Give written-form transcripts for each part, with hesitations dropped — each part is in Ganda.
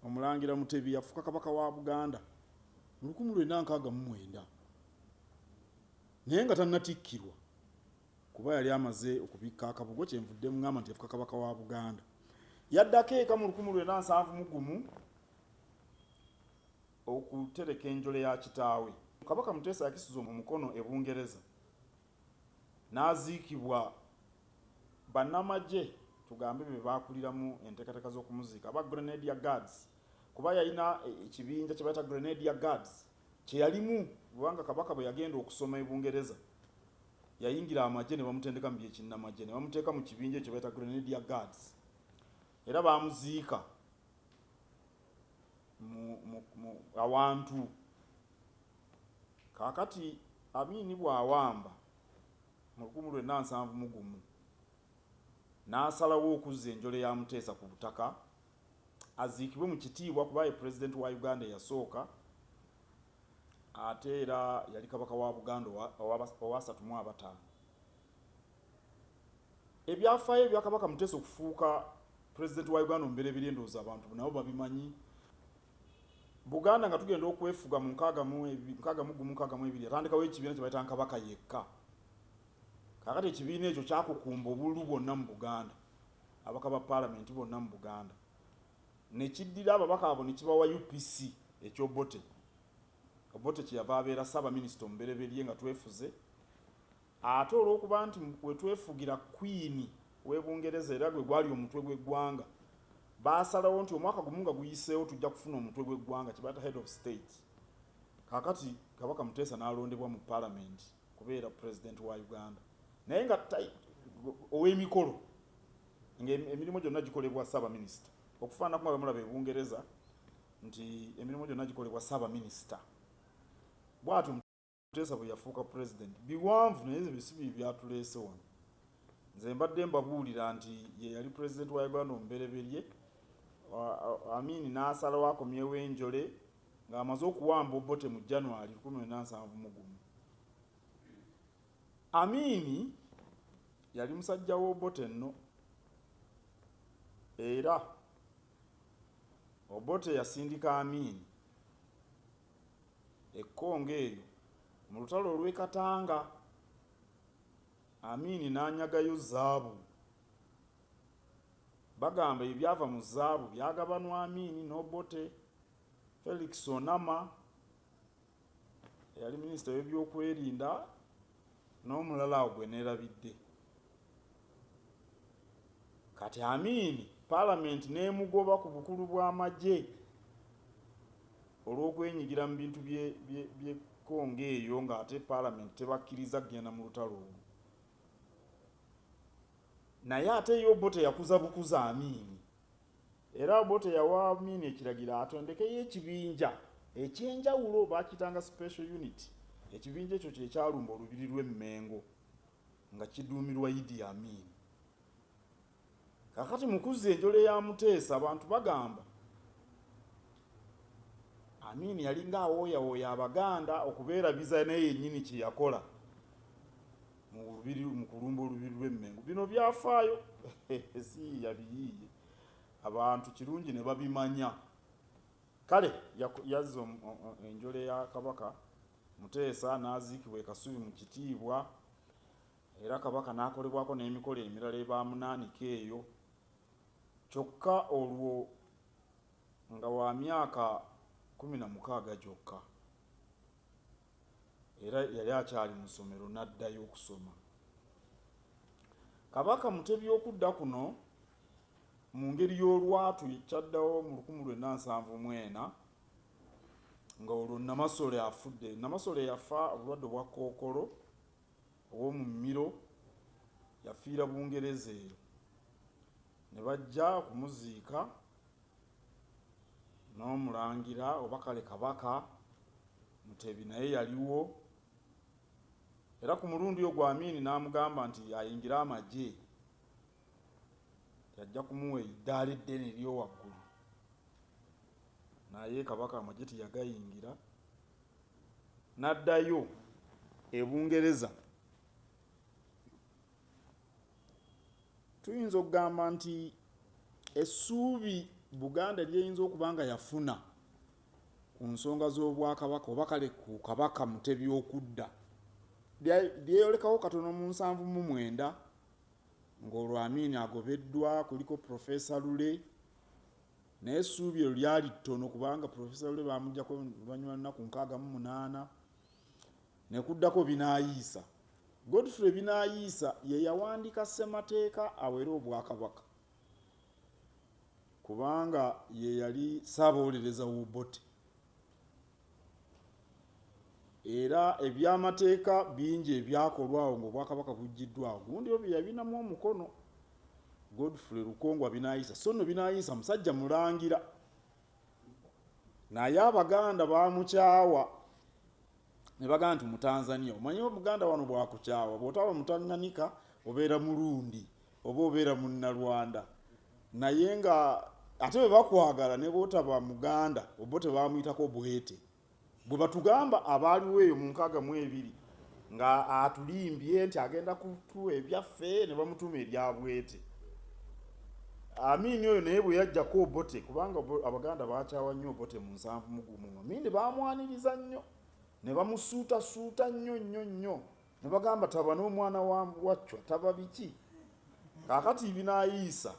Omulangira Mutebi yafuuka kabaka wa Buganda mu 1969 naye nga tannatikkirwa kuba yali amaze okubikka akabugo kyenvudde mungamba nti yafuuka kabaka wa Buganda. Yaddako eka mu 1971 okutereka enjole ya kitaawe. Kabaka Muteesa yakisiza omukono e Bungereza n'aziikibwa bannamagye tugambe be baakuliramu enteekateeka z'okumuziika aba Grenadier Guards kuba yalina ekibinja kye bayita Grenadier Guards kye yalimu kubanga kabaka bwe yagenda okusoma e Bungereza yayingira amagye ne bamutendeka mu byekinnamagye ne bamuteeka mu kibinja kye bayita Grenadier Guards era baamuziika mu awantu. Kaakati Amini bw'awamba mu 1971 n'asalawo okuzza enjole ya Muteesa ku butaka aziikibwe mu kitiibwa kuba ye President wa Uganda eyasooka ate era yali kabaka wa Buganda owa 35. Ebyafaayo ebya Kabaka Muteesa okufuuka President wa Uganda omubereberye ndowooza abantu nabo babimanyi. Buganda nga tugenda okwefuga mu 1962 atandikawo ekibiina kye bayita Kabaka yekka. Kakati ekibiina ekyo kyakukumba obululu bwonna mu Buganda, ababaka ba Parliament bonna mu Buganda. Ne kiddira ababaka abo ne kibawa UPC eky'Obote. Obote kyeyava abeera Ssaabaminisita omubereberye nga twefuze. Ate olw'okuba nti we twefugira Queen w'e Bungereza era gwe gwali omutwe gw'eggwanga, baasalawo nti omwaka gumu nga guyiseewo tujja kufuna omutwe gw'eggwanga kye bayita Head of State. Kaakati Kabaka Muteesa n'alondebwa mu Parliament kubeera President wa Uganda. Naye nga ow'emikolo ng'emirimu gyonna gikolebwa Ssaabaminisita. Okufaanana nga bwe mulaba e Bungereza nti emirimu gyonna gikolebwa Ssaabaminisita. Bw'atyo Muteesa bwe yafuuka President biwanvu naye bisibi byatuleese wano. Nze mbadde mbabuulira nti ye yali President wa Uganda omubereberye. Amini n'asalawo akomyewo enjole ng'amaze okuwamba Obote mu January 1971. Amini yali musajja w'Obote nno era Obote yasindika Amini ekkongo eyo mu lutalo olw'e Katanga. Amini n'anyagayo zaabu. Bagamba ebyava mu zaabu byagabanwa Amini n'Obote. Felix Onama yali minisita w'ebyokwerinda n'omulala awo gwe neerabidde. Kati Amini Parliament n'emugoba ku bukulu bw'amagye olw'okwenyigira mu bintu by'ekkongo eyo ng'ate Parliament tebakkiriza kugenda mu lutalo olwo. Naye ate ye Obote yakuza bukuza Amini. Era Obote yawa Amini ekiragiro atondekeyo ekibinja ekyenjawulo baakitanga special unit. Ekibinja ekyo kye kyalumba olubiri lw'Emmengo nga kiduumirwa Idi Amini. Kakati mu kuzza enjole ya Muteesa abantu bagamba Amini yalinga awooyawooya Abaganda okubeerabiza naye yennyini kye yakola mu kulumba olubiri lw'Emmengo. Bino byafaayo si yabiyiiye abantu kirungi ne babimanya. Kale yazza enjole ya Kabaka Muteesa n'aziikibwa e Kasubi mu kitiibwa era Kabaka n'akolebwako n'emikolo emirala ebaamunaanika eyo. Kyokka olwo nga wa myaka 16 gyokka era yali akyali mu ssomero n'addayo okusoma. Kabaka Mutebi okudda kuno mu ngeri y'olwatu kyaddawo mu 1974 nga olwo Namasole afudde. Namasole yafa obulwadde bwa Kkookolo ow'omu mmiro, yafiira Bungereza eyo. Ne bajja okumuziika n'Omulangira oba kale Kabaka Mutebi naye yaliwo. Era ku mulundi ogwo Amini n'amugamba nti ayingire amagye yajja kumuwa eddaala eddene eryo waggulu. Naye Kabaka amagye teyagayingira, n'addayo e Bungereza. Tuyinza okugamba nti essuubi Buganda lyeyinza okuba nga yafuna ku nsonga z'obwakabaka oba kale ku Kabaka Mutebi okudda lyeyolekawo katono mu 79 ng'olwo Amini agobeddwa, kuliko Profesa Lule, naye essuubi eryo lyali ttono kubanga Profesa Lule bamuggyako oluvannyuma lunaku 68 ne kuddako Binaayiisa. Godfrey Binaayiisa ye yawandiika ssemateeka awere obwakabaka kubanga ye yali ssaabawolereza w'Obote. Era ebyamateeka bingi ebyakolwawo ng'obwakabaka buggiddwawo, gundi obyo yabinamu omukono Godfrey Lukongwa Binaayiisa. So nno Binaayiisa musajja mulangira, naye Abaganda bamukyawa ne bagamba nti Mutanzania. Omanyi Omuganda wano bwakukyawa, bw'otaba Mutanganyika obeera Mulundi oba obeera Munnalwanda, naye nga ate bwe bakwagala ne bw'otaba Muganda Obote bamuyitako Bwete. Bwe batugamba abaaliwo eyo mu 62 nga atulimbye nti agenda kutuwa ebyaffe ne bamutuuma erya Bwete. Amini oyo naye bwe yajjako Obote, kubanga Abaganda bakyawa nnyo Obote mu 71, Amini bamwaniriza nnyo ne bamusuutasuuta nnyo ne bagamba taba n'omwana wacwa taba biki. Kaakati Binaayiisa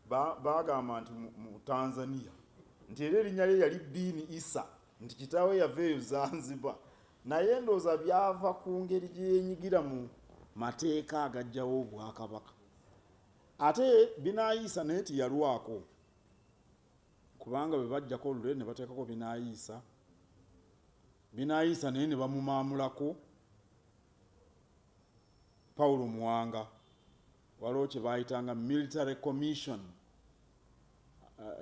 bagamba nti mu Tanzania nti era erinnya lye yali Bini Isa, nti kitaawe yava eyo Zanzibar, naye ndooza byava ku ngeri gye yenyigira mu mateeka agajjawo obwakabaka. Ate Binaayiisa naye tiyalwako kubanga bwe bajjako Lule ne bateekako Binaayiisa. Binaayiisa naye ne bamumaamulako Paulo Muwanga, waliwo kye baayitanga military commission,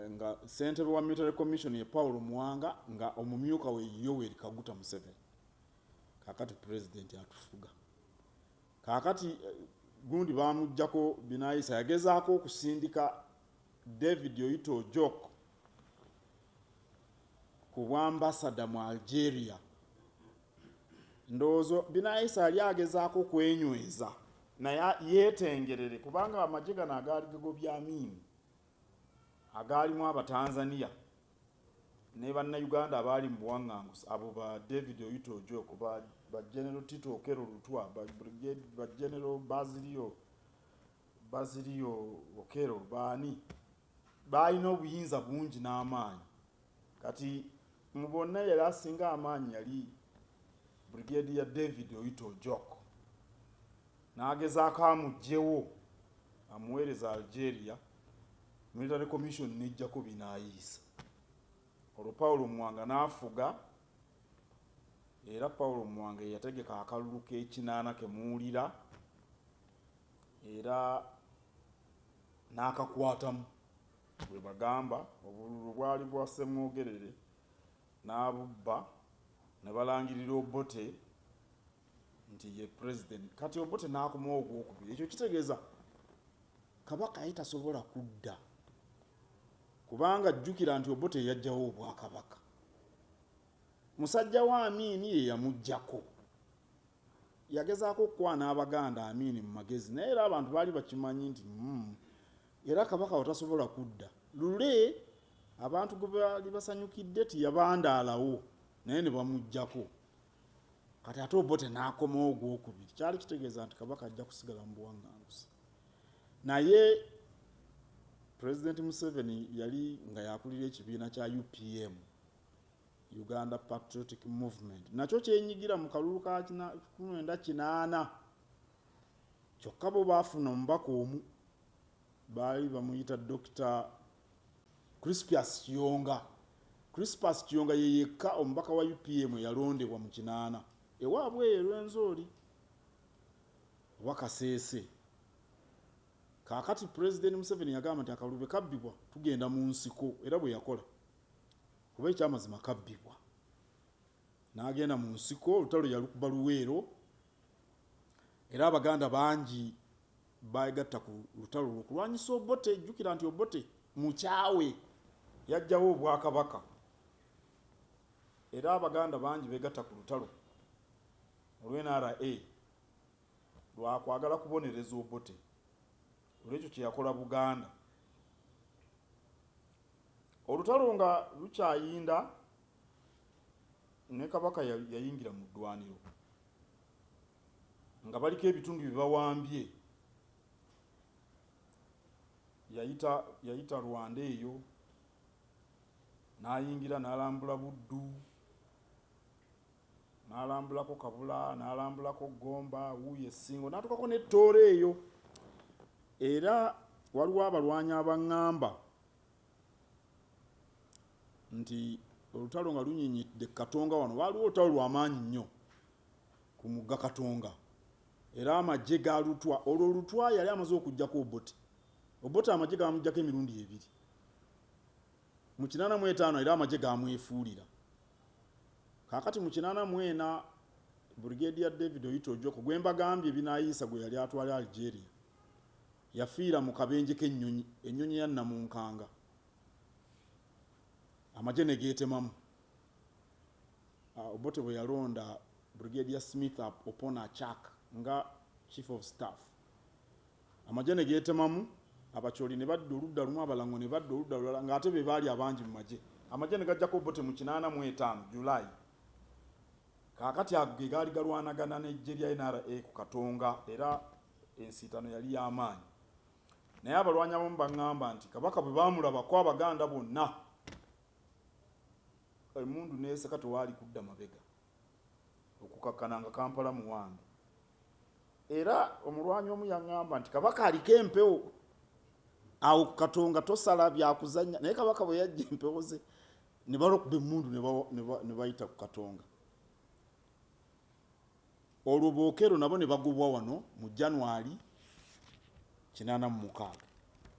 nga ssentebe wa military commission ye Paulo Muwanga nga omumyuka we Yoweri Kaguta Museveni. Kaakati president atufuga. Kaakati gundi bamuggyako Binaayiisa yagezaako okusindika David Oito Ojok ku bwambasada mu Algeria. Ndowooza Binaayiisa yali agezaako kwenyweza naye yeetengerere kubanga amagye gano agaali gagobya Amini agaalimu Abatanzania ne Bannayuganda abaali mu buwaŋŋanguzi, abo ba David Oito Ojok, ba General Tito Okello Lutwa, ba General Basilio Okello, baani baalina obuyinza bungi n'amaanyi. Kati mu bonna yali asinga amaanyi yali Brigadier David Oito Ojok. N'agezaako amuggyewo amuweereza Algeria, military commission n'ejjako Binaayiisa. Olwo Paulo Muwanga n'afuga, era Paulo Muwanga yategeka akalulu k'ekinaana ke muwulira era n'akakwatamu bwe bagamba. Obululu bwali bwa Ssemwogerere n'abubba ne balangirira Obote nti ye president. Kati Obote n'akomawo ogwokubiri. Ekyo kitegeeza Kabaka yali tasobola kudda kubanga jjukira nti Obote yajjawo obwakabaka. Musajja wa Amini ye yamuggyako, yagezaako okukwana Abaganda Amini mu magezi, naye era abantu baali bakimanyi nti era Kabaka watasobola kudda. Lule abantu gwe baali basanyukidde tiyabandaalawo naye ne bamuggyako. Kati ate Obote n'akomawo ogwokubiri. Kyali kitegeeza nti Kabaka ajja kusigala mu buwaŋŋanguzi. Naye President Museveni yali nga yakulira ekibiina kya UPM, Uganda Patriotic Movement, nakyo kyenyigira mu kalulu ka 1980. Kyokka bo baafuna omubaka omu baali bamuyita Dr. Crispus Kiyonga. Crispus Kiyonga ye yekka omubaka wa UPM yalondebwa mu 80 ewaabwe eyo Lwenzori oba Kaseese. Kaakati President Museveni yagamba nti akalulu kabbibwa tugenda mu nsiko, era bwe yakola kuba ekyamazima kabbibwa. N'agenda mu nsiko, olutalo yalukuba Luweero, era Abaganda bangi baagatta ku lutalo olw'okulwanyisa Obote. Jjukira nti Obote mukyawe yajjawo obwakabaka, era Abaganda bangi beegatta ku lutalo olw'NRA lwakwagala kubonereza Obote. Olwekyo kye yakola Buganda olutalo nga lukyayinda ne Kabaka yayingira mu ddwaniro nga baliko ebitundu bye bawambye. Yayita Rwanda eyo n'ayingira n'alambula Buddu, n'alambulako Kabula, n'alambulako Gomba, Wuuyo Essingo, n'atuukako n'ettoolo eyo. Era waliwo abalwanyi abaŋŋamba nti olutalo nga lunyinyidde Katonga wano, waliwo olutalo lw'amaanyi nnyo ku mugga Katonga, era amagye galutwa. Olwo olutwa yali amaze okuggyako Obote amagye gamuggyako emirundi 2 mu 85 era amagye gamwefuulira. Kaakati mu 84 Brigadier David Oyitojoko gwe mbagambye binaayisa gwe yali atwala Algeria yafiira mu kabenje k'ennyonyi, ennyonyi ya Namunkanga, amagye ne geetemamu. Obote bwe yalonda Brigadier Smith upon Achak nga Chief of Staff, amagye ne geetemamu, abacholi ne badda oludda lumu, abalango ne badda oludda lulala, ng'ate be baali abangi mu magye. Amagye ne gajjako Obote mu 85 July. Kaakati ago ge gaali galwanagana n'eggye lya NRA ku Katonga, era ensiitano yali y'amaanyi. Naye abalwanyi abamu baŋŋamba nti Kabaka bwe baamulabako Abaganda bonna, emundu neeseka tewaali kudda mabega okukakkana nga Kampala muwambe. Era omulwanyi omu yaŋŋamba nti Kabaka aliko empewo awo ku Katonga, tosala byakuzannya. Naye Kabaka bwe yajja empewo ze ne balokuba emundu ne bayita ku Katonga. Olwo Bookero nabo ne bagobwa wano mu January 86.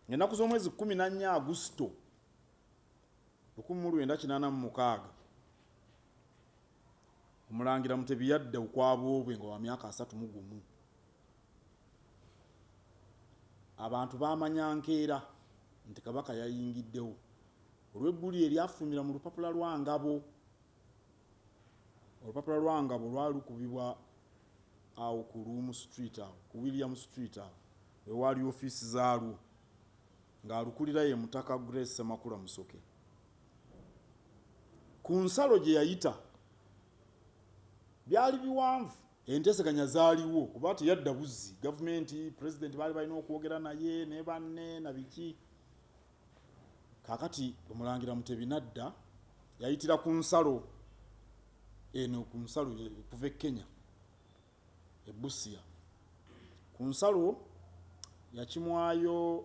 Ennaku z'omwezi 14 Agusto 1986 Omulangira Mutebi yadda okwabwobwe nga wa myaka 31. Abantu baamanya nkeera nti Kabaka yayingiddewo olw'eggulire eryafulumira mu lupapula lwa Ngabo. Olupapula lwa Ngabo lwali lukubibwa awo ku Room Street, awo ku William Street, awo ewaali ofiisi zaalwo, ng'alukulira ye Mutaka Grace Semakula Musoke. Ku nsalo gye yayita byali biwanvu, enteeseganya zaaliwo kuba teyadda buzzi. Gavumenti, Pulezidenti baali balina okwogera naye ne banne na biki. Kaakati Omulangira Mutebi nadda, yayitira ku nsalo eno, ku nsalo kuva e Kenya, e Busia. Ku nsalo yakimwayo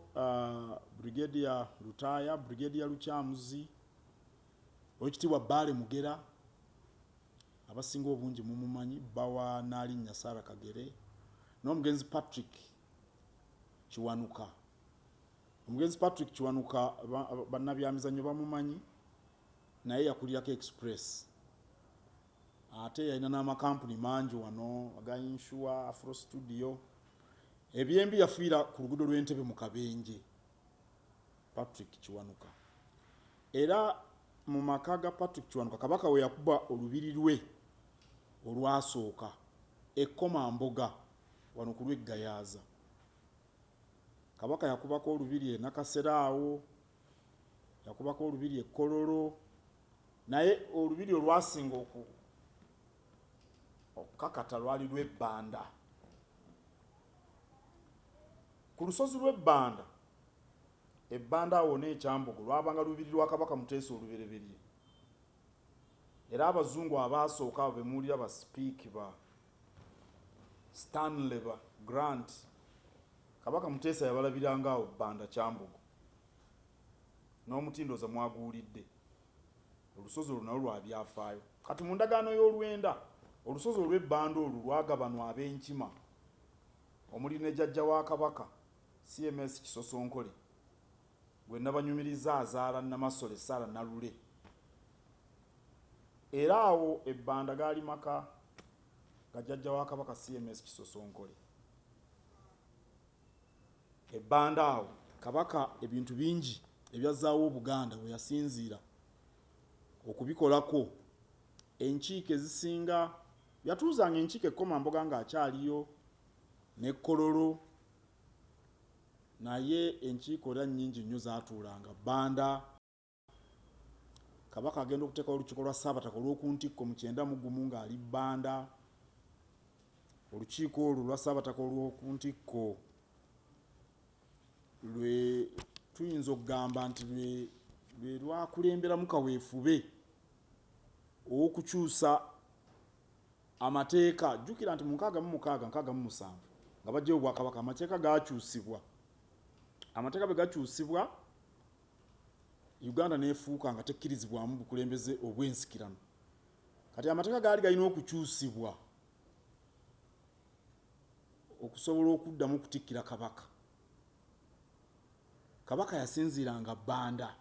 Brigadier Lutaya, Brigadier Lukyamuzi, Oweekitiibwa Baale Mugera, abasinga obungi mumumanyi, Bawa Naalinnya Sarah Kagere, n'omugenzi Patrick Kiwanuka. Omugenzi Patrick Kiwanuka bannabyamizannyo bamumanyi, naye yakulirako Express. Ate yalina n'amakampuni mangi wano aga Insure, Afro Studio. Ebyembi yafiira ku luguudo lw'Entebbe mu Kabenje, Patrick Kiwanuka. Era mu maka ga Patrick Kiwanuka Kabaka we yakuba olubiri lwe olwasooka Ekkomamboga wano ku lw'Eggayaaza. Kabaka yakubako olubiri e Nakaseraawo, yakubako olubiri e Kololo, naye olubiri olwasinga okukakata lwali lw'Ebbanda. Ku lusozi lw'Ebbanda, Ebbanda awo n'Ekyambogo lwabanga lubiri lwa Kabaka Muteesa olubereberye. Era abazungu abaasooka abo bemuwulira ba Speak, ba Stanley, ba Grant, Kabaka Muteesa yabalabiranga awo Bbanda Kyambogo. N'omutindooza mwaguwulidde. Olusozi olwo nalwo lwa byafaayo. Kati mu ndagaano y'olwenda, olusozi olw'Ebbanda olwo lwagabanwa ab'Enkima omuli ne jjajja wa Kabaka CMS Kisosonkole, gwe nabanyumiriza azaala Namasole Sara Nalule. Era awo Ebbanda gaali maka ga jjajja wa Kabaka CMS Kisosonkole. Ebbanda awo Kabaka ebintu bingi ebyazzaawo Buganda we yasinziira okubikolako. Enkiiko ezisinga yatuuzanga enkiiko Ekkomamboga ng'akyaliyo ne Kololo, naye enkiiko era nnyingi nnyo zaatuulanga Bbanda, Kabaka agenda okuteekawo olukiiko lwa Ssaabataka olw'okuntikko mu 91 ng'ali Bbanda. Olukiiko olwo lwa Ssaabataka olw'okuntikko lwe tuyinza okugamba nti lwe lwakulemberamu kaweefube ow'okukyusa amateeka. Jjukira nti mu 66 67 nga bajjayo Obwakabaka amateeka gaakyusibwa. Amateeka bwe gakyusibwa Uganda n'efuuka nga tekkirizibwamu bukulembeze obw'ensikirano. Kati amateeka gaali galina okukyusibwa okusobola okuddamu okutikkira Kabaka. Kabaka yasinziiranga Bbanda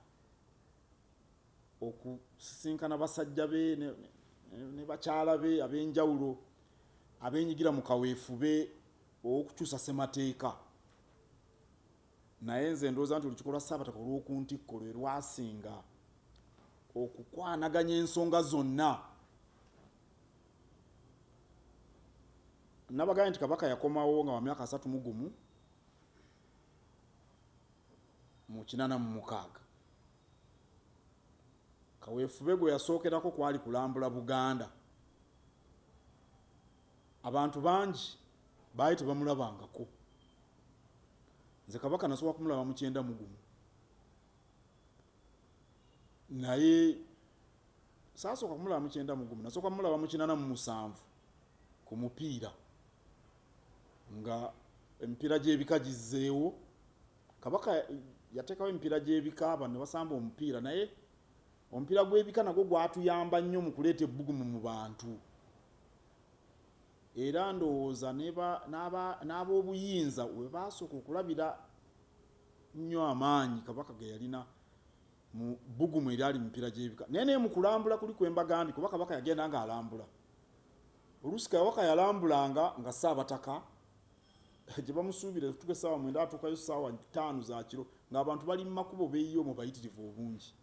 okusisinkana basajja be ne bakyala be ab'enjawulo abeenyigira mu kaweefube okukyusa ssemateeka. Naye nze ndowooza nti olukiiko lwa Ssaabataka olw'okuntikko lwe lwasinga okukwanaganya ensonga zonna. Nabagambye nti Kabaka yakomawo nga wa myaka 31 mu 86. Kaweefube gwe yasookerako kwali kulambula Buganda. Abantu bangi baali tebamulabangako. Nze Kabaka nasobola kumulaba mu 91. Naye saasooka kumulaba mu 91, nasooka kumulaba mu 87 ku mupiira nga emipiira gy'ebika gizzeewo. Kabaka yateekawo emipiira gy'ebika abantu ne basamba omupiira, naye omupiira gw'ebika nagwo gwatuyamba nnyo mu kuleeta ebbugumu mu bantu. Era ndowooza n'ab'obuyinza we baasooka okulabira nnyo amaanyi Kabaka ge yalina mu bbugumu eryali mu mipiira gy'ebika. Naye mu kulambula kuli kwe mbagambye kuba Kabaka yagenda ng'alambula. Oluusi Kabaka yalambulanga nga Ssaabataka gye bamusuubira okutuuka essaawa 9 atuukayo ssaawa 5 za kiro ng'abantu bali mu makubo beeyiyo mu bayitirivu obungi.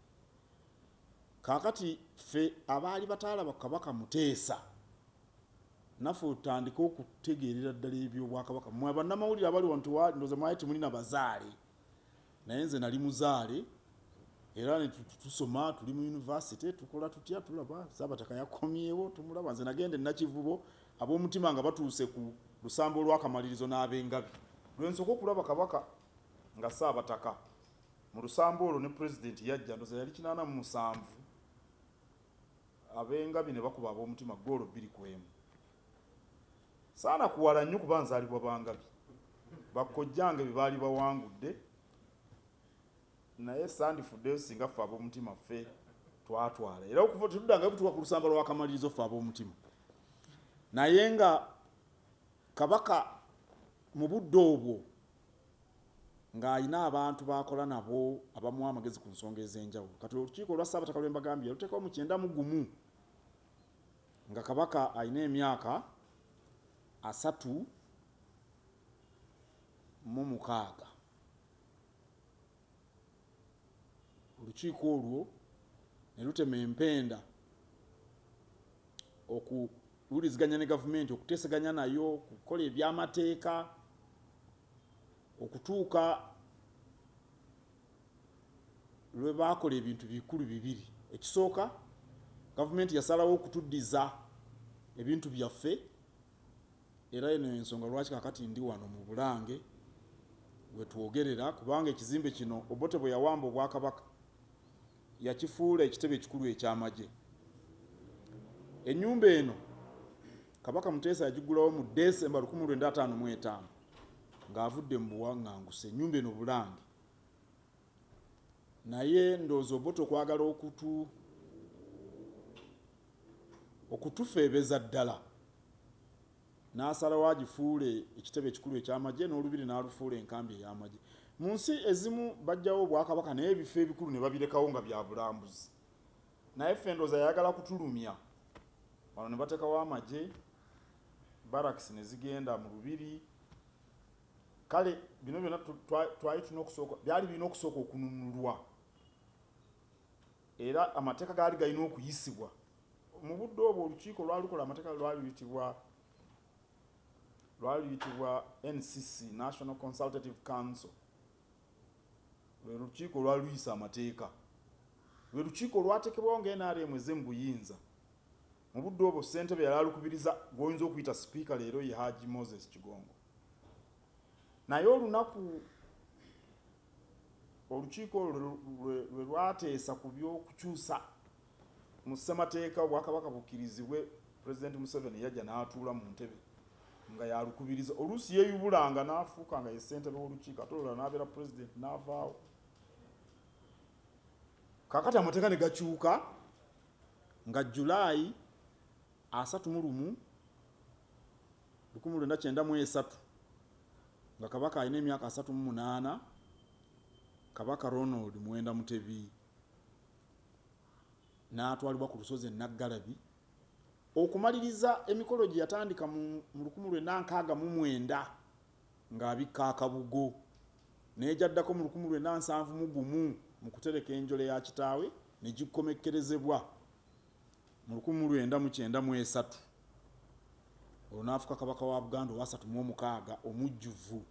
Kaakati ffe abaali bataalaba Kabaka Muteesa naffe otandika okutegeerera ddala eby'Obwakabaka. Mmwe bannamawulire abali wano ndowooza mwali temulina bazaale, naye nze nali muzaale era ne tusoma, tuli mu yunivasite, tukola tutya, tulaba Ssaabataka yakomyewo, tumulaba. Nze nagenda Nakivubo ab'omutima nga batuuse ku lusambo olw'akamalirizo n'ab'engabi. Lwe nsooka okulaba Kabaka nga Ssaabataka mu lusambo olwo ne pulezidenti yajja, ndowooza yali 87, ab'engabi ne bakuba ab'omutima ggoolo 2-1. Saana kuwala nnyo kuba nzaalibwa bangabi, bakkojjange be baali bawangudde, naye sandifuddeyo singa ffe ab'omutima ffe twatwala. Era okuva tetuddanga butuuka ku lusamba lw'akamalirizo ffe ab'omutima. Naye nga Kabaka mu budde obwo ng'alina abantu b'akola nabo abamuwa amagezi ku nsonga ez'enjawulo. Kati olukiiko lwa Ssaabataka lwe mbagambye yaluteekawo mu 91 nga Kabaka alina emyaka 36. Olukiiko olwo ne lutema empenda okuwuliziganya ne gavumenti, okuteeseganya nayo, okukola ebyamateeka, okutuuka lwe baakola ebintu bikulu 2. Ekisooka, gavumenti yasalawo okutuddiza ebintu byaffe, era eno ensonga lwaki kakati ndi wano mu Bulange we twogerera, kubanga ekizimbe kino Obote bwe yawamba Obwakabaka yakifuula ekitebe ekikulu eky'amagye. Ennyumba eno Kabaka Muteesa yagiggulawo mu Desemba 1955 ng'avudde mu buwaŋŋanguse. Ennyumba eno Bulange. Naye ndowooza Obote okwagala okutufeebeza ddala n'asalawo agifuule ekitebe ekikulu eky'amagye, n'olubiri n'alufuula enkambi ey'amagye. Mu nsi ezimu bajjawo Obwakabaka naye ebifo ebikulu ne babirekawo nga bya bulambuzi. Naye ffe ndowooza yayagala kutulumya. Wano ne bateekawo amagye, barakisi ne zigenda mu lubiri. Kale bino byonna byali birina okusooka okununulwa. Era amateeka gaali galina okuyisibwa. Mu budde obwo olukiiko lwalukola amateeka lwali luyitibwa NCC, National Consultative Council. Lwe lukiiko lwaluyisa amateeka. lwe lukiiko lwateekebwawo ng'NRM eze mu buyinza. Mu budde obwo ssentebe yali alukubiriza gw'oyinza okuyita sipiika leero ye Haji Moses Kigongo. Naye olunaku olukiiko lwe lwateesa ku by'okukyusa mu ssemateeka Obwakabaka bukkirizibwe, Pulezidenti Museveni yajja n'atuula mu ntebe nga yalukubiriza. Oluusi yeeyubulanga n'afuuka nga ye ssentebe w'olukiiko, ate olulala n'abeera pulezidenti n'avaawo. Kaakati amateeka ne gakyuka nga Julayi 31, 1993 nga Kabaka alina emyaka 38, Kabaka Ronald Mutebi n'atwalibwa ku lusozi Naggalabi okumaliriza emikolo gye yatandika mu 1969 ng'abikka akabugo, n'ejaddako mu 1971 mu kutereka enjole ya kitaawe ne gikkomekkerezebwa mu 1993. Olwo n'afuuka Kabaka wa Buganda owa 36 omujjuvu.